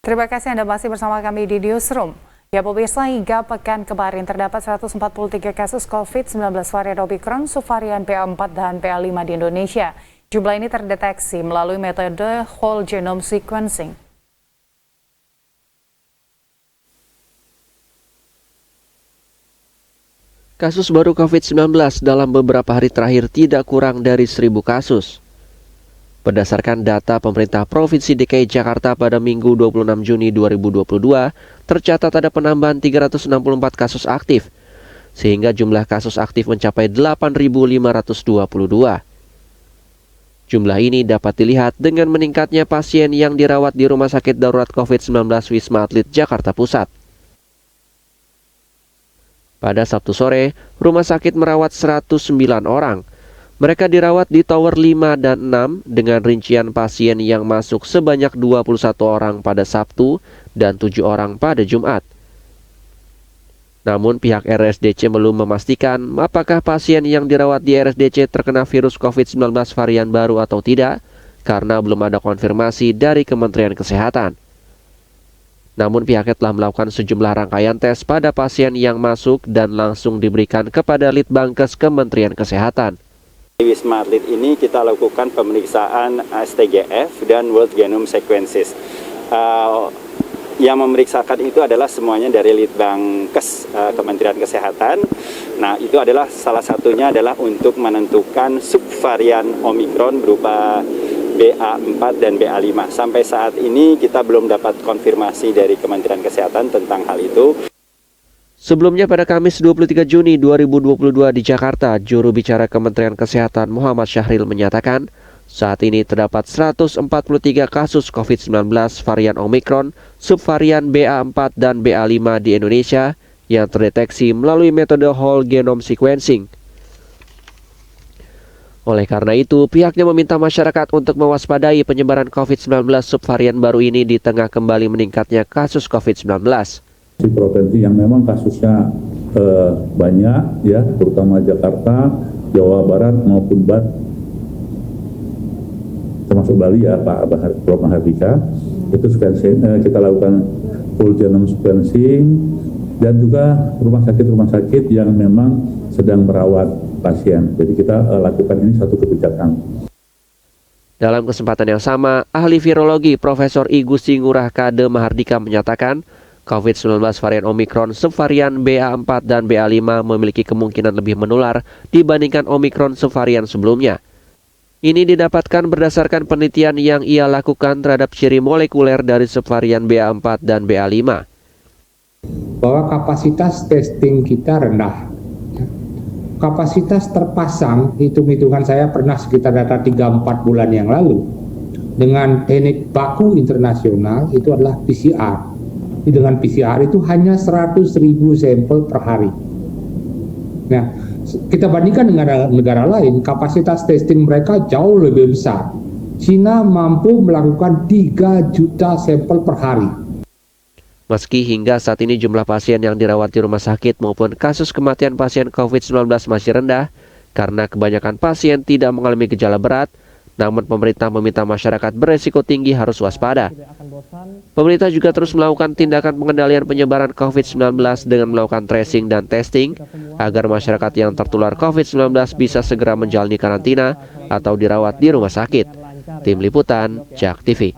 Terima kasih Anda masih bersama kami di Newsroom. Ya pemirsa, hingga pekan kemarin terdapat 143 kasus COVID-19 varian Omicron subvarian BA4 dan BA5 di Indonesia. Jumlah ini terdeteksi melalui metode whole genome sequencing. Kasus baru COVID-19 dalam beberapa hari terakhir tidak kurang dari 1.000 kasus. Berdasarkan data pemerintah Provinsi DKI Jakarta pada Minggu 26 Juni 2022, tercatat ada penambahan 364 kasus aktif, sehingga jumlah kasus aktif mencapai 8.522. Jumlah ini dapat dilihat dengan meningkatnya pasien yang dirawat di Rumah Sakit Darurat COVID-19 Wisma Atlet Jakarta Pusat. Pada Sabtu sore, rumah sakit merawat 109 orang. Mereka dirawat di Tower 5 dan 6 dengan rincian pasien yang masuk sebanyak 21 orang pada Sabtu dan 7 orang pada Jumat. Namun pihak RSDC belum memastikan apakah pasien yang dirawat di RSDC terkena virus COVID-19 varian baru atau tidak karena belum ada konfirmasi dari Kementerian Kesehatan. Namun pihaknya telah melakukan sejumlah rangkaian tes pada pasien yang masuk dan langsung diberikan kepada Litbangkes Kementerian Kesehatan. Di Wisma Atlet ini kita lakukan pemeriksaan STGF dan Whole Genome Sequences. Yang memeriksakan itu adalah semuanya dari Litbangkes Kementerian Kesehatan. Nah, itu adalah salah satunya adalah untuk menentukan subvarian Omicron berupa BA4 dan BA5. Sampai saat ini kita belum dapat konfirmasi dari Kementerian Kesehatan tentang hal itu. Sebelumnya pada Kamis 23 Juni 2022 di Jakarta, juru bicara Kementerian Kesehatan Muhammad Syahril menyatakan, saat ini terdapat 143 kasus COVID-19 varian Omicron, subvarian BA4 dan BA5 di Indonesia yang terdeteksi melalui metode whole genome sequencing. Oleh karena itu, pihaknya meminta masyarakat untuk mewaspadai penyebaran COVID-19 subvarian baru ini di tengah kembali meningkatnya kasus COVID-19. Di provinsi yang memang kasusnya banyak, ya, terutama Jakarta, Jawa Barat maupun termasuk Bali, ya, Prof. Mahardika, itu kita lakukan whole genome sequencing dan juga rumah sakit yang memang sedang merawat pasien. Jadi kita lakukan ini satu kebijakan. Dalam kesempatan yang sama, ahli virologi Profesor I Gusti Ngurah Kade Mahardika menyatakan, COVID-19 varian Omicron subvarian BA4 dan BA5 memiliki kemungkinan lebih menular dibandingkan Omicron subvarian sebelumnya. Ini didapatkan berdasarkan penelitian yang ia lakukan terhadap ciri molekuler dari subvarian BA4 dan BA5. Bahwa kapasitas testing kita rendah. Kapasitas terpasang, hitung-hitungan saya pernah sekitar data 3-4 bulan yang lalu, dengan teknik baku internasional itu adalah PCR. Dengan PCR itu hanya 100.000 sampel per hari. Nah, kita bandingkan dengan negara lain, kapasitas testing mereka jauh lebih besar. Cina mampu melakukan 3 juta sampel per hari. Meski hingga saat ini jumlah pasien yang dirawat di rumah sakit maupun kasus kematian pasien COVID-19 masih rendah karena kebanyakan pasien tidak mengalami gejala berat, namun pemerintah meminta masyarakat beresiko tinggi harus waspada. Pemerintah juga terus melakukan tindakan pengendalian penyebaran COVID-19 dengan melakukan tracing dan testing agar masyarakat yang tertular COVID-19 bisa segera menjalani karantina atau dirawat di rumah sakit. Tim Liputan, JAK TV.